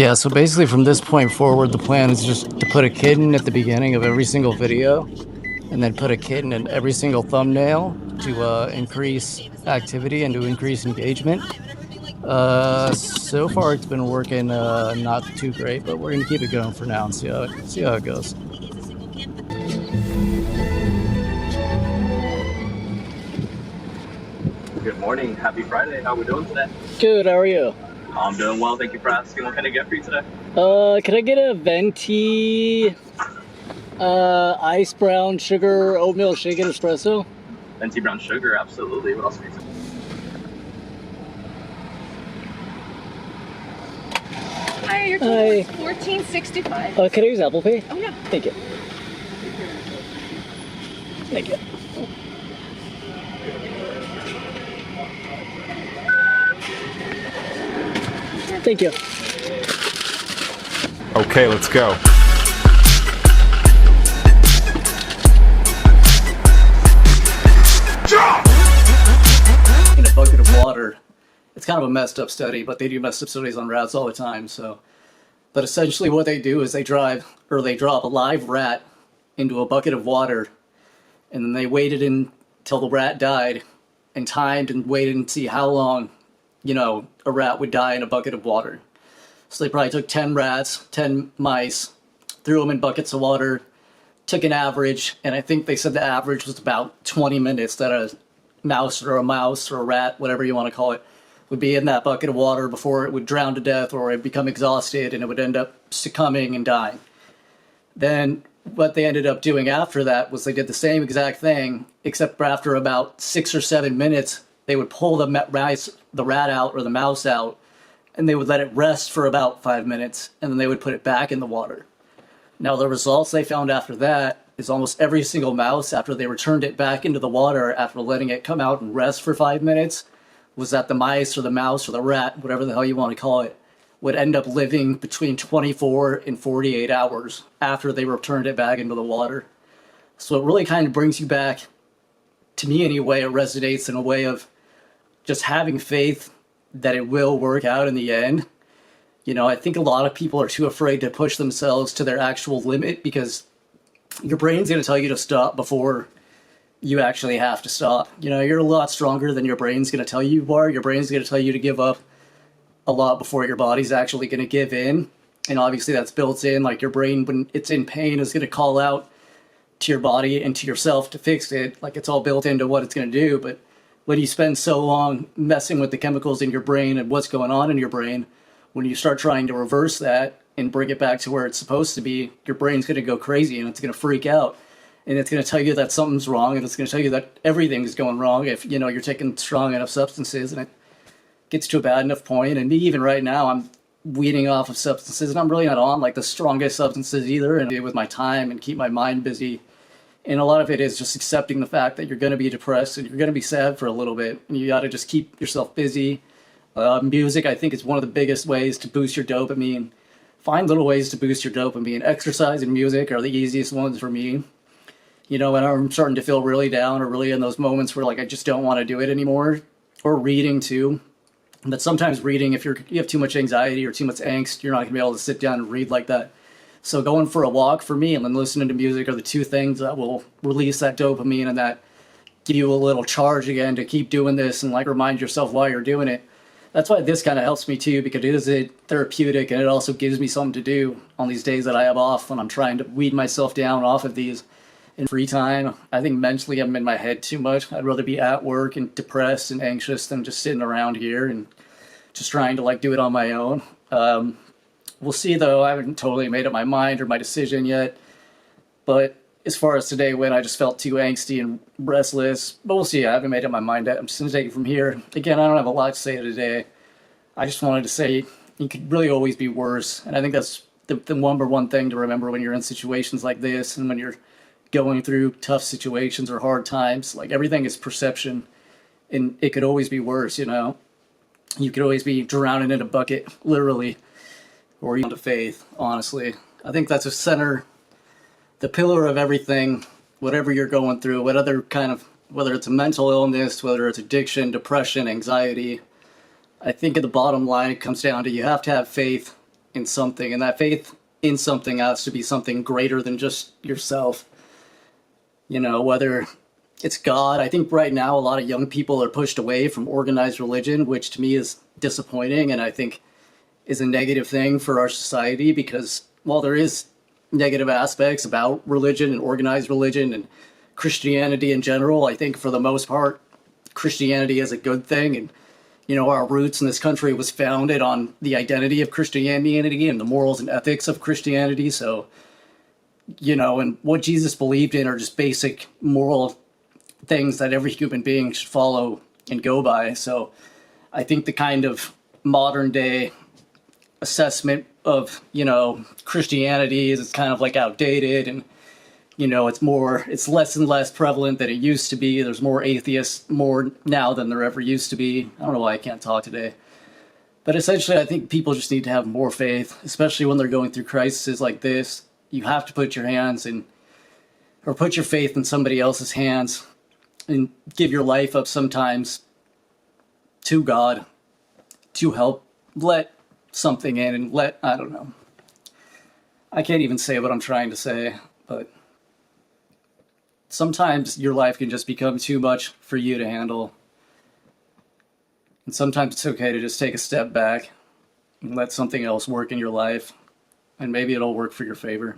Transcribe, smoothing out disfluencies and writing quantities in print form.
Yeah, so basically from this point forward, the plan is just to put a kitten at the beginning of every single video, and then put a kitten in every single thumbnail to increase activity and to increase engagement. So far it's been working not too great, but we're gonna keep it going for now and see how it goes. Good morning. Happy Friday. How we doing today? Good, how are you? I'm doing well. Thank you for asking. What can I get for you today? Can I get a venti ice brown sugar oatmeal shaken espresso? Venti brown sugar, absolutely. What else do you think? Hi, your total is $14.65. Can I use Apple Pay? Oh yeah. Thank you. Thank you. Thank you. Okay, let's go. In a bucket of water. It's kind of a messed up study, but they do messed up studies on rats all the time, so. But essentially what they do is they drop a live rat into a bucket of water, and then they waited until the rat died, and timed and waited and see how long, a rat would die in a bucket of water. So they probably took 10 rats, 10 mice, threw them in buckets of water, took an average, and I think they said the average was about 20 minutes that a mouse or a rat, whatever you want to call it, would be in that bucket of water before it would drown to death or it would become exhausted and it would end up succumbing and dying. Then what they ended up doing after that was they did the same exact thing, except for after about 6 or 7 minutes, they would pull the rat out or the mouse out, and they would let it rest for about 5 minutes, and then they would put it back in the water. Now the results they found after that is almost every single mouse, after they returned it back into the water after letting it come out and rest for 5 minutes, was that the mice or the mouse or the rat, whatever the hell you want to call it, would end up living between 24 and 48 hours after they returned it back into the water. So it really kind of brings you back, to me anyway, it resonates in a way of just having faith that it will work out in the end. I think a lot of people are too afraid to push themselves to their actual limit because your brain's going to tell you to stop before you actually have to stop. You're a lot stronger than your brain's going to tell you are. Your brain's going to tell you to give up a lot before your body's actually going to give in. And obviously that's built in, like your brain, when it's in pain, is going to call out to your body and to yourself to fix it. Like it's all built into what it's going to do. But when you spend so long messing with the chemicals in your brain and what's going on in your brain, when you start trying to reverse that and bring it back to where it's supposed to be, your brain's going to go crazy and it's going to freak out. And it's going to tell you that something's wrong, and it's going to tell you that everything's going wrong if, you're taking strong enough substances and it gets to a bad enough point. And me, even right now, I'm weaning off of substances, and I'm really not on like the strongest substances either, and with my time and keep my mind busy. And a lot of it is just accepting the fact that you're going to be depressed and you're going to be sad for a little bit, and you got to just keep yourself busy. Music, I think, is one of the biggest ways to boost your dopamine. Find little ways to boost your dopamine. Exercise and music are the easiest ones for me. When I'm starting to feel really down or really in those moments where I just don't want to do it anymore, or reading too. But sometimes reading, if you have too much anxiety or too much angst, you're not going to be able to sit down and read like that. So going for a walk for me and then listening to music are the two things that will release that dopamine and that give you a little charge again to keep doing this and remind yourself why you're doing it. That's why this kind of helps me too, because it is therapeutic and it also gives me something to do on these days that I have off when I'm trying to weed myself down off of these. In free time, I think mentally I'm in my head too much. I'd rather be at work and depressed and anxious than just sitting around here and just trying to do it on my own. We'll see though. I haven't totally made up my mind or my decision yet. But as far as today went, I just felt too angsty and restless. But we'll see. I haven't made up my mind yet. I'm just going to take it from here. Again, I don't have a lot to say today. I just wanted to say it could really always be worse. And I think that's the number one thing to remember when you're in situations like this and when you're going through tough situations or hard times. Everything is perception, and it could always be worse. You could always be drowning in a bucket, literally, or even to faith. Honestly, I think that's the pillar of everything. Whatever you're going through, whether it's a mental illness, whether it's addiction, depression, anxiety, I think at the bottom line it comes down to you have to have faith in something, and that faith in something has to be something greater than just yourself. You know, whether it's God. I think right now a lot of young people are pushed away from organized religion, which to me is disappointing and I think is a negative thing for our society, because while there is negative aspects about religion and organized religion and Christianity in general, I think for the most part, Christianity is a good thing. And, you know, our roots in this country was founded on the identity of Christianity and the morals and ethics of Christianity. So, you know, and what Jesus believed in are just basic moral things that every human being should follow and go by. So I think the kind of modern day assessment of, you know, Christianity is it's kind of like outdated, and, you know, it's less and less prevalent than it used to be. There's more atheists more now than there ever used to be. I don't know why I can't talk today. But essentially, I think people just need to have more faith, especially when they're going through crises like this. You have to put your hands in, or put your faith in somebody else's hands, and give your life up sometimes to God to help let something in and I don't know. I can't even say what I'm trying to say, but sometimes your life can just become too much for you to handle. And sometimes it's okay to just take a step back and let something else work in your life, and maybe it'll work for your favor.